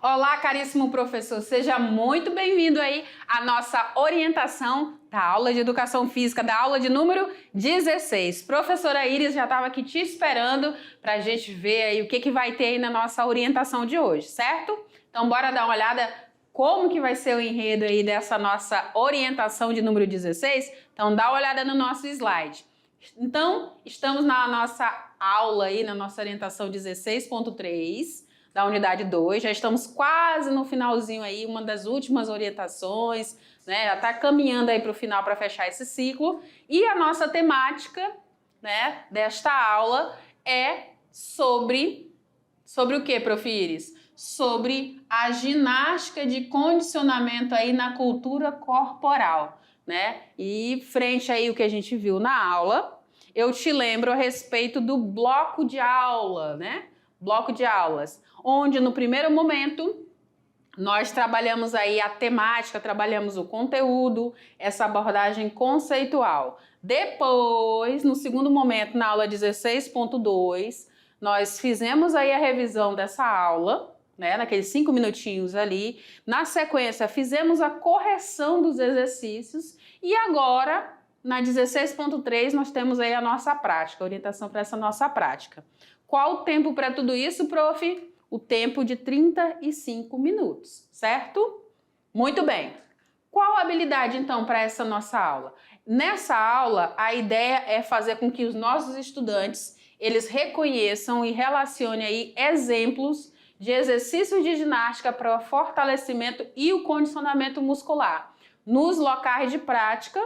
Olá, caríssimo professor, seja muito bem-vindo aí à nossa orientação da aula de Educação Física, da aula de número 16. Professora Iris já estava aqui te esperando para a gente ver aí o que vai ter aí na nossa orientação de hoje, certo? Então, bora dar uma olhada como que vai ser o enredo aí dessa nossa orientação de número 16? Então, dá uma olhada no nosso slide. Então, estamos na nossa aula aí, na nossa orientação 16.3, da unidade 2, já estamos quase no finalzinho aí, uma das últimas orientações, né? Já está caminhando aí para o final para fechar esse ciclo. E a nossa temática, né, desta aula é sobre o que, Prof. Iris? Sobre a ginástica de condicionamento aí na cultura corporal, né? E frente aí o que a gente viu na aula, eu te lembro a respeito do bloco de aula, né? Bloco de aulas, onde no primeiro momento nós trabalhamos aí a temática, trabalhamos o conteúdo, essa abordagem conceitual. Depois, no segundo momento, na aula 16.2, nós fizemos aí a revisão dessa aula, né, naqueles 5 minutinhos ali. Na sequência, fizemos a correção dos exercícios e agora, na 16.3, nós temos aí a nossa prática, a orientação para essa nossa prática. Qual o tempo para tudo isso, prof? O tempo de 35 minutos, certo? Muito bem. Qual a habilidade, então, para essa nossa aula? Nessa aula, a ideia é fazer com que os nossos estudantes, eles reconheçam e relacionem aí exemplos de exercícios de ginástica para o fortalecimento e o condicionamento muscular nos locais de prática,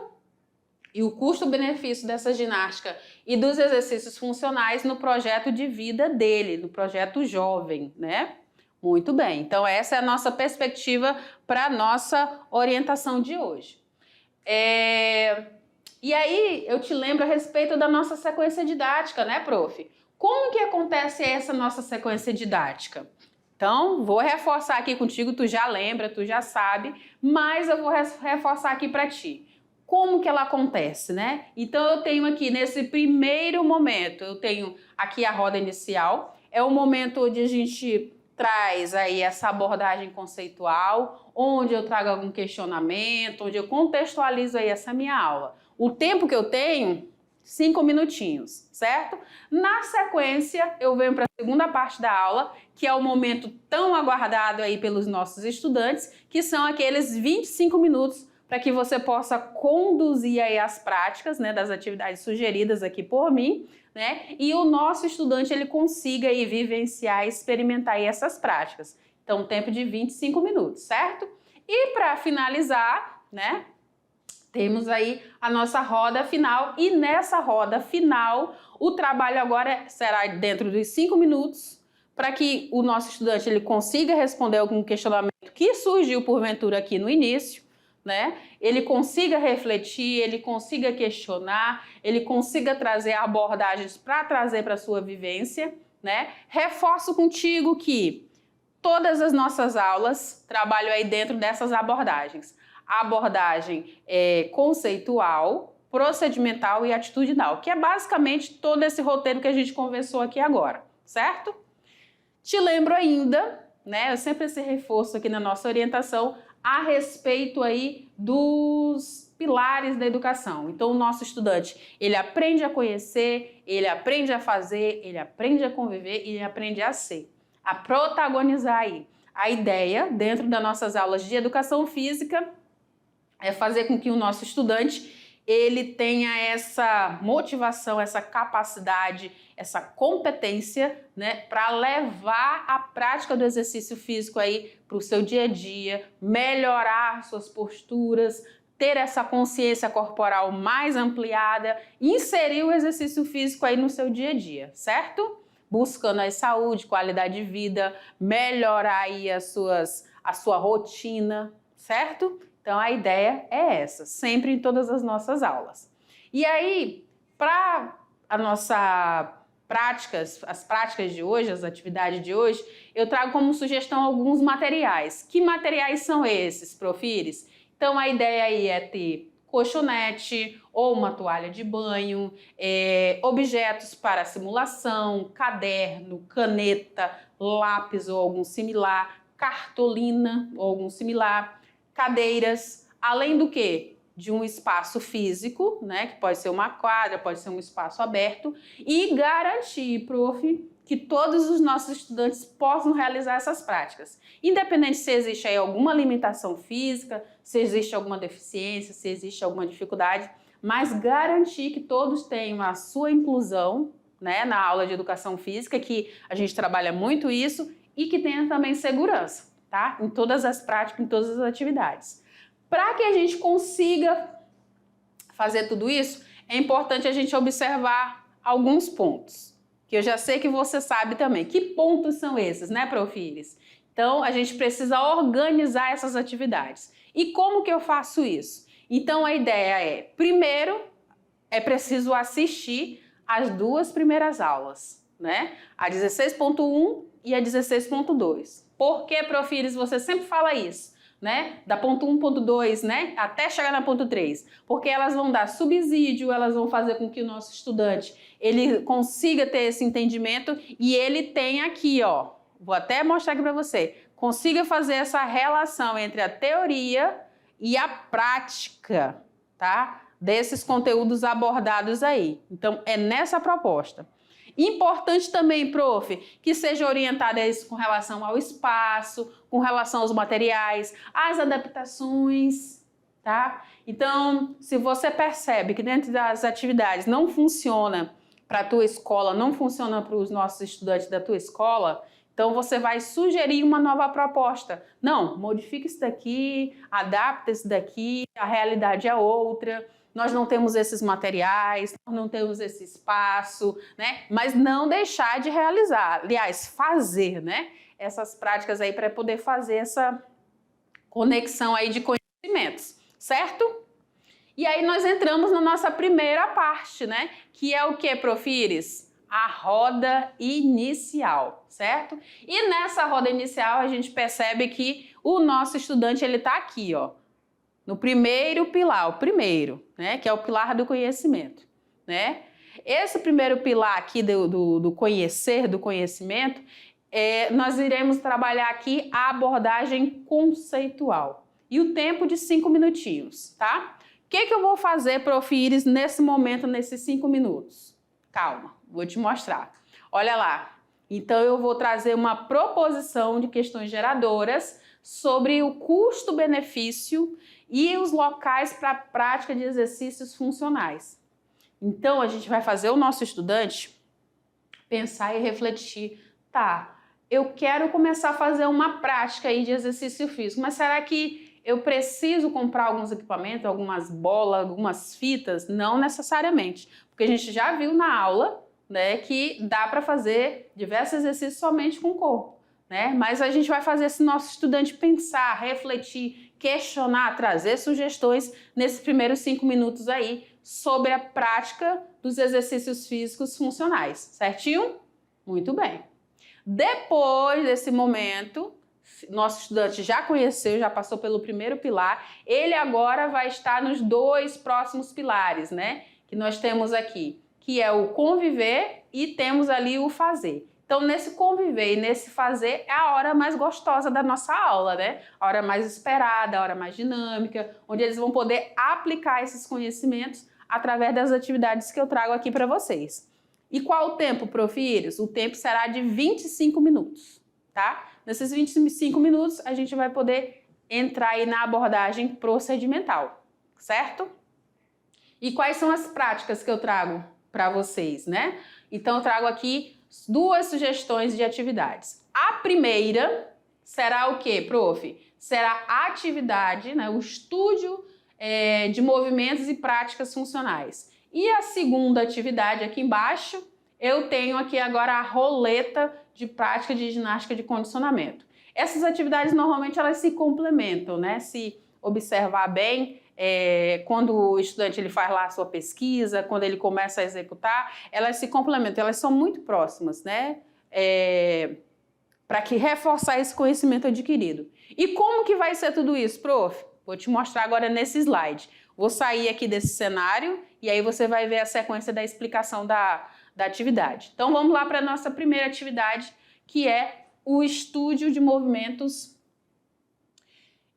e o custo-benefício dessa ginástica e dos exercícios funcionais no projeto de vida dele, no projeto jovem, né? Muito bem, então essa é a nossa perspectiva para a nossa orientação de hoje. E aí eu te lembro a respeito da nossa sequência didática, né, prof? Como que acontece essa nossa sequência didática? Então, vou reforçar aqui contigo, tu já lembra, tu já sabe, mas eu vou reforçar aqui para ti. Como que ela acontece, né? Então eu tenho aqui nesse primeiro momento, eu tenho aqui a roda inicial, é o momento onde a gente traz aí essa abordagem conceitual, onde eu trago algum questionamento, onde eu contextualizo aí essa minha aula. O tempo que eu tenho, 5 minutinhos, certo? Na sequência, eu venho para a segunda parte da aula, que é o momento tão aguardado aí pelos nossos estudantes, que são aqueles 25 minutos para que você possa conduzir aí as práticas, né, das atividades sugeridas aqui por mim, né, e o nosso estudante ele consiga aí vivenciar, experimentar aí essas práticas. Então, um tempo de 25 minutos, certo? E para finalizar, né, temos aí a nossa roda final e nessa roda final o trabalho agora será dentro dos 5 minutos para que o nosso estudante ele consiga responder algum questionamento que surgiu porventura aqui no início, né? Ele consiga refletir, ele consiga questionar, ele consiga trazer abordagens para trazer para a sua vivência, né? Reforço contigo que todas as nossas aulas trabalham aí dentro dessas abordagens. A abordagem conceitual, procedimental e atitudinal, que é basicamente todo esse roteiro que a gente conversou aqui agora, certo? Te lembro ainda, né? Eu sempre esse reforço aqui na nossa orientação, a respeito aí dos pilares da educação. Então, o nosso estudante, ele aprende a conhecer, ele aprende a fazer, ele aprende a conviver e ele aprende a ser, a protagonizar aí. A ideia, dentro das nossas aulas de educação física, é fazer com que o nosso estudante ele tenha essa motivação, essa capacidade, essa competência, né, para levar a prática do exercício físico aí para o seu dia a dia, melhorar suas posturas, ter essa consciência corporal mais ampliada, inserir o exercício físico aí no seu dia a dia, certo? Buscando aí saúde, qualidade de vida, melhorar aí a sua rotina, certo? Então, a ideia é essa, sempre em todas as nossas aulas. E aí, para a nossa as práticas de hoje, as atividades de hoje, eu trago como sugestão alguns materiais. Que materiais são esses, Prof. Iris? Então, a ideia aí é ter colchonete ou uma toalha de banho, objetos para simulação, caderno, caneta, lápis ou algum similar, cartolina ou algum similar, cadeiras, além do quê? De um espaço físico, né, que pode ser uma quadra, pode ser um espaço aberto, e garantir, prof, que todos os nossos estudantes possam realizar essas práticas. Independente se existe aí alguma limitação física, se existe alguma deficiência, se existe alguma dificuldade, mas garantir que todos tenham a sua inclusão, né, na aula de educação física, que a gente trabalha muito isso, e que tenha também segurança, tá? Em todas as práticas, em todas as atividades. Para que a gente consiga fazer tudo isso, é importante a gente observar alguns pontos, que eu já sei que você sabe também. Que pontos são esses, né, Profires? Então, a gente precisa organizar essas atividades. E como que eu faço isso? Então, a ideia é, primeiro, é preciso assistir as duas primeiras aulas, né? A 16.1 e a 16.2. Por que, Profires, você sempre fala isso? Né? Da ponto 1, ponto 2, né? Até chegar na ponto 3, porque elas vão dar subsídio, elas vão fazer com que o nosso estudante ele consiga ter esse entendimento e ele tem aqui, ó, vou até mostrar aqui para você, consiga fazer essa relação entre a teoria e a prática, tá? Desses conteúdos abordados aí. Então, é nessa proposta. Importante também, prof, que seja orientada isso com relação ao espaço, com relação aos materiais, às adaptações, tá? Então, se você percebe que dentro das atividades não funciona para a tua escola, não funciona para os nossos estudantes da tua escola, então você vai sugerir uma nova proposta. Não, modifica isso daqui, adapta isso daqui, a realidade é outra. Nós não temos esses materiais, nós não temos esse espaço, né? Mas não deixar de realizar, aliás, fazer, né? Essas práticas aí para poder fazer essa conexão aí de conhecimentos, certo? E aí nós entramos na nossa primeira parte, né? Que é o que, Profires? A roda inicial, certo? E nessa roda inicial a gente percebe que o nosso estudante ele tá aqui, ó. No primeiro pilar, o primeiro, né, que é o pilar do conhecimento, né? Esse primeiro pilar aqui do conhecer, do conhecimento, nós iremos trabalhar aqui a abordagem conceitual. E o tempo de 5 minutinhos, tá? O que eu vou fazer, Profires, nesse momento, nesses 5 minutos? Calma, vou te mostrar. Olha lá. Então, eu vou trazer uma proposição de questões geradoras sobre o custo-benefício e os locais para a prática de exercícios funcionais. Então, a gente vai fazer o nosso estudante pensar e refletir, tá, eu quero começar a fazer uma prática aí de exercício físico, mas será que eu preciso comprar alguns equipamentos, algumas bolas, algumas fitas? Não necessariamente, porque a gente já viu na aula, né, que dá para fazer diversos exercícios somente com o corpo, né? Mas a gente vai fazer esse nosso estudante pensar, refletir, questionar, trazer sugestões nesses primeiros 5 minutos aí sobre a prática dos exercícios físicos funcionais, certinho? Muito bem. Depois desse momento, nosso estudante já conheceu, já passou pelo primeiro pilar, ele agora vai estar nos 2 próximos pilares, né? Que nós temos aqui, que é o conviver e temos ali o fazer. Então, nesse conviver e nesse fazer é a hora mais gostosa da nossa aula, né? A hora mais esperada, a hora mais dinâmica, onde eles vão poder aplicar esses conhecimentos através das atividades que eu trago aqui para vocês. E qual o tempo, Profires? O tempo será de 25 minutos, tá? Nesses 25 minutos, a gente vai poder entrar aí na abordagem procedimental, certo? E quais são as práticas que eu trago para vocês, né? Então, eu trago aqui 2 sugestões de atividades. A primeira será o quê, prof? Será a atividade, né, o estúdio de movimentos e práticas funcionais. E a segunda atividade aqui embaixo, eu tenho aqui agora a roleta de prática de ginástica de condicionamento. Essas atividades normalmente elas se complementam, né? Se observar bem, quando o estudante ele faz lá a sua pesquisa, quando ele começa a executar, elas se complementam, elas são muito próximas, né? Para que reforçar esse conhecimento adquirido. E como que vai ser tudo isso, prof? Vou te mostrar agora nesse slide. Vou sair aqui desse cenário e aí você vai ver a sequência da explicação da atividade. Então vamos lá para a nossa primeira atividade, que é o estúdio de movimentos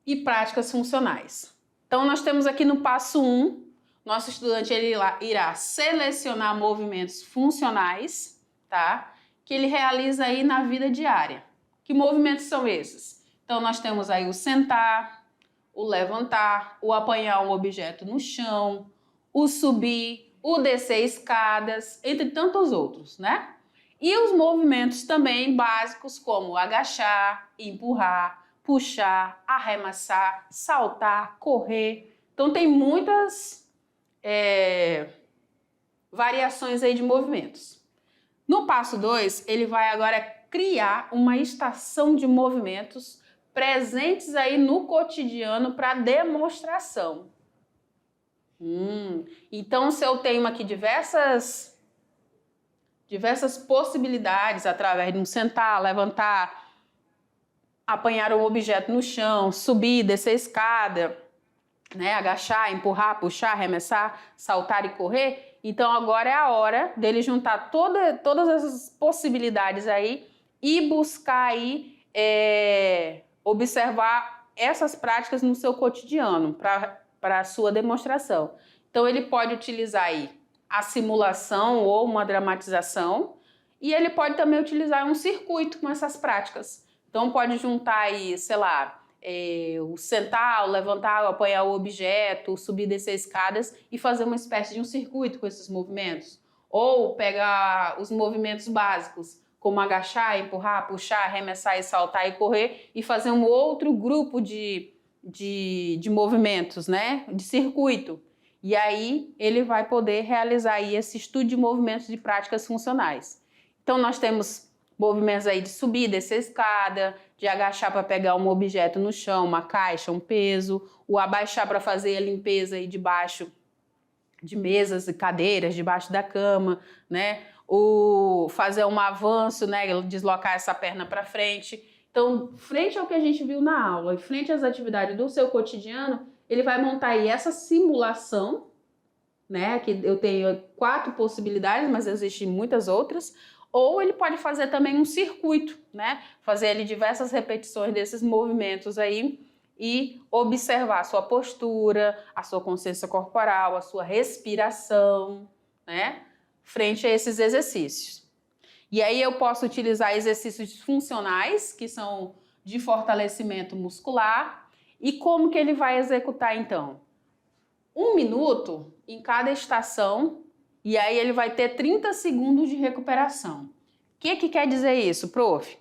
e práticas funcionais. Então, nós temos aqui no passo 1, nosso estudante ele irá selecionar movimentos funcionais, tá? Que ele realiza aí na vida diária. Que movimentos são esses? Então, nós temos aí o sentar, o levantar, o apanhar um objeto no chão, o subir, o descer escadas, entre tantos outros, né? E os movimentos também básicos como agachar, empurrar, puxar, arremessar, saltar, correr. Então tem muitas variações aí de movimentos. No passo 2, ele vai agora criar uma estação de movimentos presentes aí no cotidiano para demonstração. Então, se eu tenho aqui diversas possibilidades através de um sentar, levantar, apanhar um objeto no chão, subir, descer escada, né, agachar, empurrar, puxar, arremessar, saltar e correr. Então, agora é a hora dele juntar todas essas possibilidades aí e buscar aí observar essas práticas no seu cotidiano para a sua demonstração. Então, ele pode utilizar aí a simulação ou uma dramatização e ele pode também utilizar um circuito com essas práticas. Então, pode juntar aí, sei lá, o sentar, o levantar, o apanhar o objeto, o subir e descer escadas e fazer uma espécie de um circuito com esses movimentos. Ou pegar os movimentos básicos, como agachar, empurrar, puxar, arremessar e saltar e correr e fazer um outro grupo de movimentos, né? De circuito. E aí ele vai poder realizar aí esse estudo de movimentos de práticas funcionais. Então nós temos movimentos aí de subir, descer escada, de agachar para pegar um objeto no chão, uma caixa, um peso, o abaixar para fazer a limpeza aí debaixo de mesas e cadeiras, debaixo da cama, né? O fazer um avanço, né? Deslocar essa perna para frente. Então, frente ao que a gente viu na aula e frente às atividades do seu cotidiano, ele vai montar aí essa simulação, né? Que eu tenho 4 possibilidades, mas existem muitas outras. Ou ele pode fazer também um circuito, né? Fazer ali diversas repetições desses movimentos aí e observar a sua postura, a sua consciência corporal, a sua respiração, né? Frente a esses exercícios. E aí eu posso utilizar exercícios funcionais, que são de fortalecimento muscular. E como que ele vai executar então? 1 minuto em cada estação, e aí ele vai ter 30 segundos de recuperação. O que quer dizer isso, prof?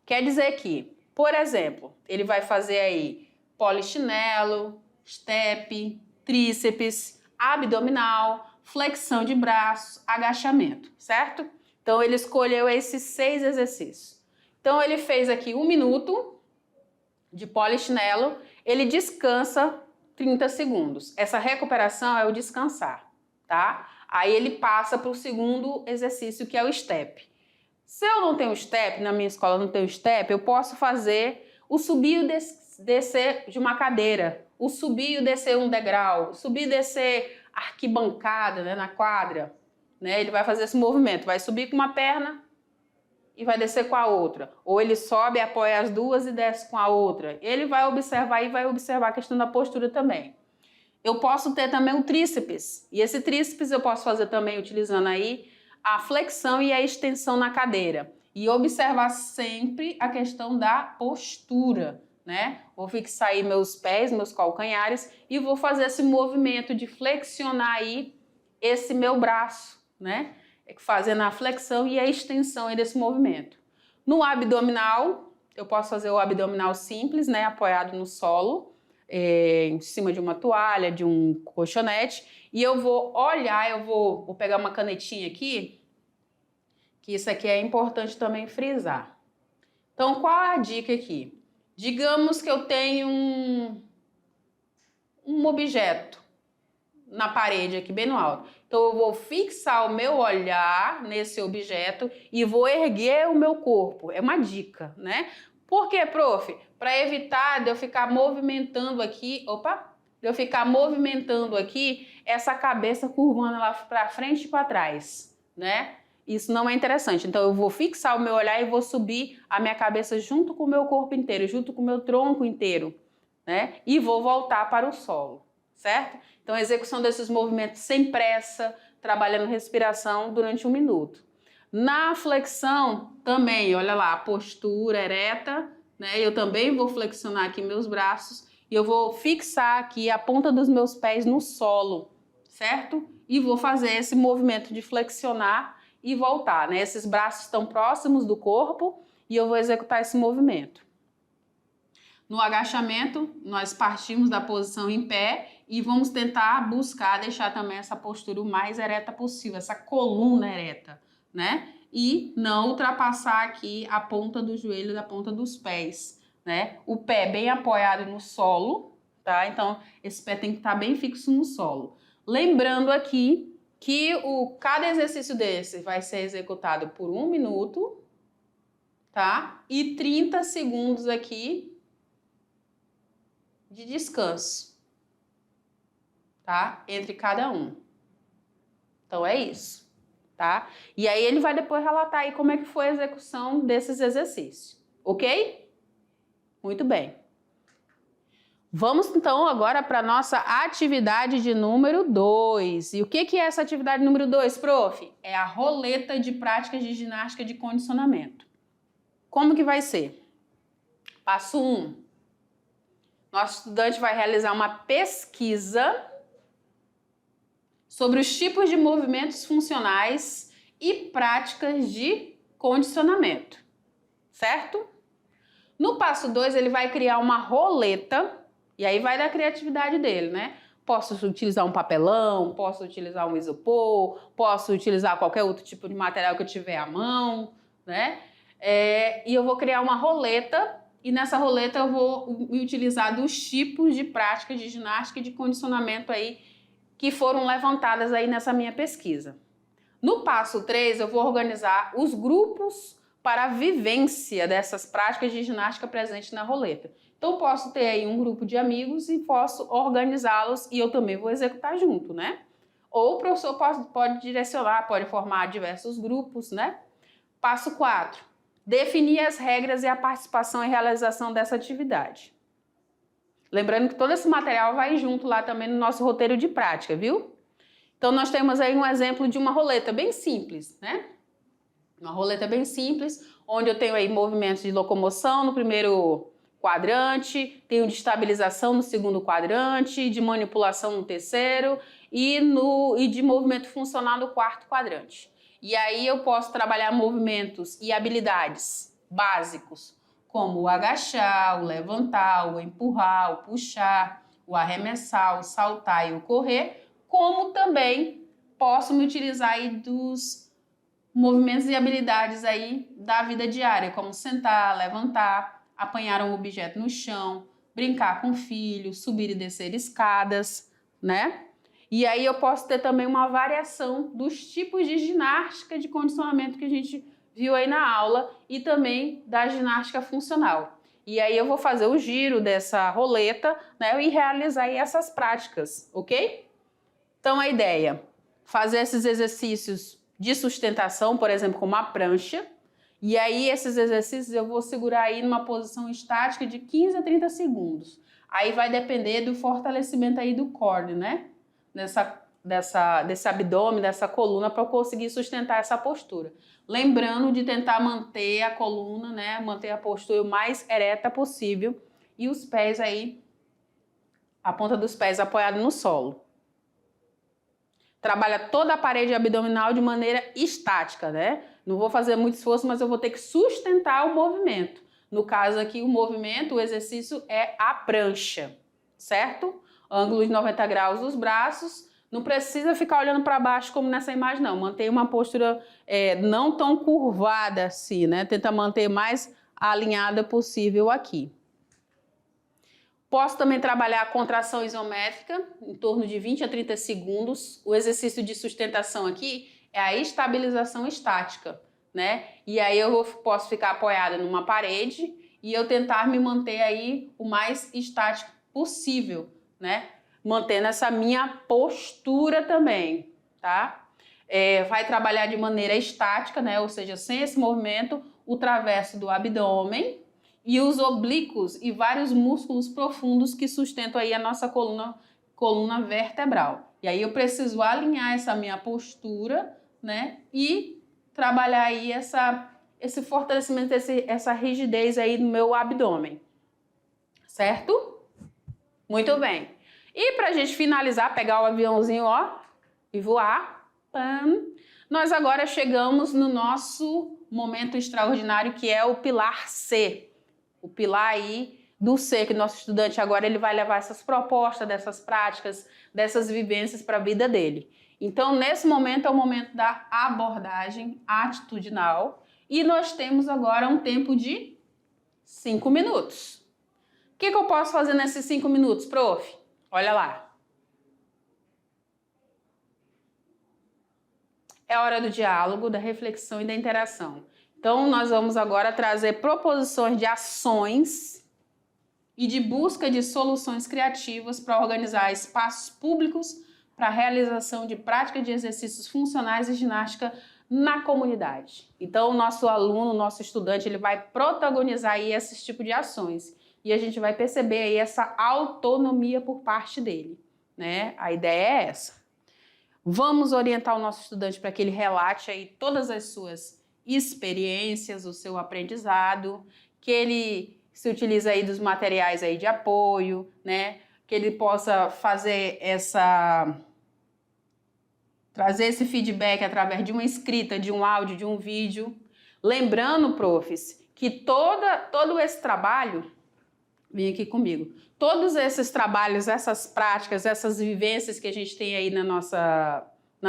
Quer dizer que, por exemplo, ele vai fazer aí polichinelo, step, tríceps, abdominal, flexão de braços, agachamento, certo? Então, ele escolheu esses 6 exercícios. Então, ele fez aqui 1 minuto de polichinelo, ele descansa 30 segundos. Essa recuperação é o descansar, tá? Aí ele passa para o segundo exercício, que é o step. Se eu não tenho step, na minha escola não tenho step, eu posso fazer o subir e descer de uma cadeira, o subir e descer um degrau, o subir e descer arquibancada, né, na quadra. Né? Ele vai fazer esse movimento, vai subir com uma perna e vai descer com a outra. Ou ele sobe, apoia as duas e desce com a outra. Ele vai observar e vai observar a questão da postura também. Eu posso ter também o tríceps. E esse tríceps eu posso fazer também utilizando aí a flexão e a extensão na cadeira. E observar sempre a questão da postura, né? Vou fixar aí meus pés, meus calcanhares e vou fazer esse movimento de flexionar aí esse meu braço, né? Fazendo a flexão e a extensão aí desse movimento. No abdominal, eu posso fazer o abdominal simples, né? Apoiado no solo, em cima de uma toalha, de um colchonete. E eu vou olhar, vou pegar uma canetinha aqui, que isso aqui é importante também frisar. Então, qual a dica aqui? Digamos que eu tenho um objeto na parede aqui, bem no alto. Então, eu vou fixar o meu olhar nesse objeto e vou erguer o meu corpo. É uma dica, né? Por quê, prof? Para evitar de eu ficar movimentando aqui, essa cabeça curvando lá para frente e para trás, né? isso não é interessante. Então, eu vou fixar o meu olhar e vou subir a minha cabeça junto com o meu corpo inteiro, junto com o meu tronco inteiro, né? E vou voltar para o solo, certo? Então, a execução desses movimentos sem pressa, trabalhando respiração durante 1 minuto. Na flexão, também, olha lá, postura ereta, né? Eu também vou flexionar aqui meus braços e eu vou fixar aqui a ponta dos meus pés no solo, certo? E vou fazer esse movimento de flexionar e voltar, né? Esses braços estão próximos do corpo e eu vou executar esse movimento. No agachamento, nós partimos da posição em pé e vamos tentar buscar deixar também essa postura o mais ereta possível, essa coluna ereta, né? E não ultrapassar aqui a ponta do joelho da ponta dos pés, né? O pé bem apoiado no solo, tá? Então, esse pé tem que estar bem fixo no solo. Lembrando aqui que cada exercício desse vai ser executado por 1 minuto, tá? E 30 segundos aqui de descanso, tá? Entre cada um. Então é isso, tá? E aí ele vai depois relatar aí como é que foi a execução desses exercícios, ok? Muito bem. Vamos então agora para a nossa atividade de número 2. E o que é essa atividade número 2, prof? É a roleta de práticas de ginástica de condicionamento. Como que vai ser? Passo 1. Nosso estudante vai realizar uma pesquisa sobre os tipos de movimentos funcionais e práticas de condicionamento, certo? No passo 2, ele vai criar uma roleta. E aí vai da criatividade dele, né? Posso utilizar um papelão, posso utilizar um isopor, posso utilizar qualquer outro tipo de material que eu tiver à mão, né? E eu vou criar uma roleta e nessa roleta eu vou utilizar dos tipos de prática de ginástica e de condicionamento aí que foram levantadas aí nessa minha pesquisa. No passo 3, eu vou organizar os grupos para a vivência dessas práticas de ginástica presentes na roleta. Então, posso ter aí um grupo de amigos e posso organizá-los e eu também vou executar junto, né? Ou o professor pode direcionar, pode formar diversos grupos, né? Passo 4. Definir as regras e a participação e realização dessa atividade. Lembrando que todo esse material vai junto lá também no nosso roteiro de prática, viu? Então, nós temos aí um exemplo de uma roleta bem simples, né? Uma roleta bem simples, onde eu tenho aí movimentos de locomoção no primeiro quadrante, tenho de estabilização no segundo quadrante, de manipulação no terceiro e de movimento funcional no quarto quadrante. E aí eu posso trabalhar movimentos e habilidades básicos, como o agachar, o levantar, o empurrar, o puxar, o arremessar, o saltar e o correr, como também posso me utilizar aí dos movimentos e habilidades aí da vida diária, como sentar, levantar, apanhar um objeto no chão, brincar com o filho, subir e descer escadas, né? E aí eu posso ter também uma variação dos tipos de ginástica de condicionamento que a gente viu aí na aula e também da ginástica funcional. E aí eu vou fazer o giro dessa roleta, né, e realizar aí essas práticas, ok? Então a ideia, fazer esses exercícios de sustentação, por exemplo, com uma prancha, e aí esses exercícios eu vou segurar aí numa posição estática de 15 a 30 segundos. Aí vai depender do fortalecimento aí do core, né? Desse abdômen, dessa coluna, para eu conseguir sustentar essa postura. Lembrando de tentar manter a coluna, né? Manter a postura o mais ereta possível e os pés aí, a ponta dos pés apoiada no solo. Trabalha toda a parede abdominal de maneira estática, né? Não vou fazer muito esforço, mas eu vou ter que sustentar o movimento. No caso aqui, o movimento, o exercício é a prancha, certo? Ângulo de 90 graus dos braços. Não precisa ficar olhando para baixo como nessa imagem, não. Mantenha uma postura não tão curvada assim, né? Tenta manter mais alinhada possível aqui. Posso também trabalhar a contração isométrica, em torno de 20 a 30 segundos. O exercício de sustentação aqui é a estabilização estática, né? E aí eu posso ficar apoiada numa parede e eu tentar me manter aí o mais estático possível, né? Mantendo essa minha postura também, tá? vai trabalhar de maneira estática, né? Ou seja, sem esse movimento, o traverso do abdômen e os oblíquos e vários músculos profundos que sustentam aí a nossa coluna vertebral. E aí eu preciso alinhar essa minha postura, né? E trabalhar aí esse fortalecimento, essa rigidez aí no meu abdômen. Certo? Muito bem. E pra gente finalizar, pegar o aviãozinho, ó, e voar, pam, nós agora chegamos no nosso momento extraordinário, que é o pilar C. O pilar aí do C, que o nosso estudante agora ele vai levar essas propostas, dessas práticas, dessas vivências para a vida dele. Então, nesse momento é o momento da abordagem atitudinal e nós temos agora um tempo de 5 minutos. O que eu posso fazer nesses 5 minutos, prof? Olha lá. É hora do diálogo, da reflexão e da interação. Então, nós vamos agora trazer proposições de ações e de busca de soluções criativas para organizar espaços públicos para a realização de prática de exercícios funcionais e ginástica na comunidade. Então, o nosso aluno, o nosso estudante, ele vai protagonizar aí esse tipo de ações e a gente vai perceber aí essa autonomia por parte dele, né? A ideia é essa. Vamos orientar o nosso estudante para que ele relate aí todas as suas experiências, o seu aprendizado, que ele se utilize aí dos materiais aí de apoio, né? Que ele possa fazer trazer esse feedback através de uma escrita, de um áudio, de um vídeo. Lembrando, profs, que todo esse trabalho, vem aqui comigo, todos esses trabalhos, essas práticas, essas vivências que a gente tem aí nas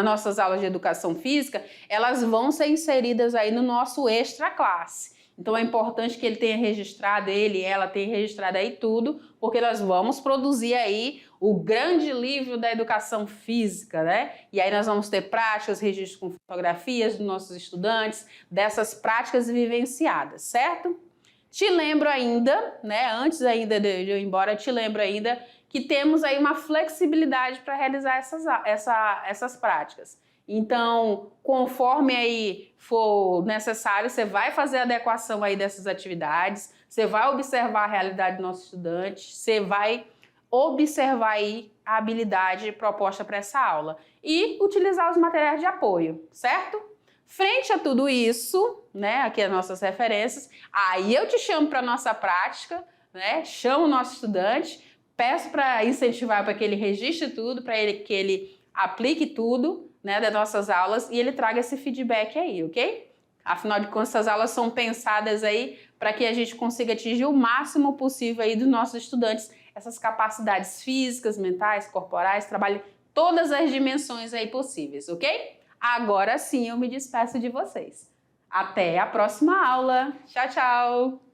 nossas aulas de educação física, elas vão ser inseridas aí no nosso extra classe. Então é importante que ele tenha registrado, ela tenha registrado aí tudo, porque nós vamos produzir aí o grande livro da educação física, né? E aí nós vamos ter práticas, registros com fotografias dos nossos estudantes, dessas práticas vivenciadas, certo? Te lembro ainda, né? Antes ainda de eu ir embora, te lembro ainda que temos aí uma flexibilidade para realizar essas práticas. Então, conforme aí for necessário, você vai fazer a adequação aí dessas atividades, você vai observar a realidade do nosso estudante, você vai observar aí a habilidade proposta para essa aula e utilizar os materiais de apoio, certo? Frente a tudo isso, né, aqui as nossas referências, aí eu te chamo para a nossa prática, né, chamo o nosso estudante, peço para incentivar para que ele registre tudo, que ele aplique tudo, né, das nossas aulas e ele traga esse feedback aí, ok? Afinal de contas, essas aulas são pensadas aí para que a gente consiga atingir o máximo possível aí dos nossos estudantes, essas capacidades físicas, mentais, corporais, trabalhe todas as dimensões aí possíveis, ok? Agora sim eu me despeço de vocês. Até a próxima aula. Tchau, tchau!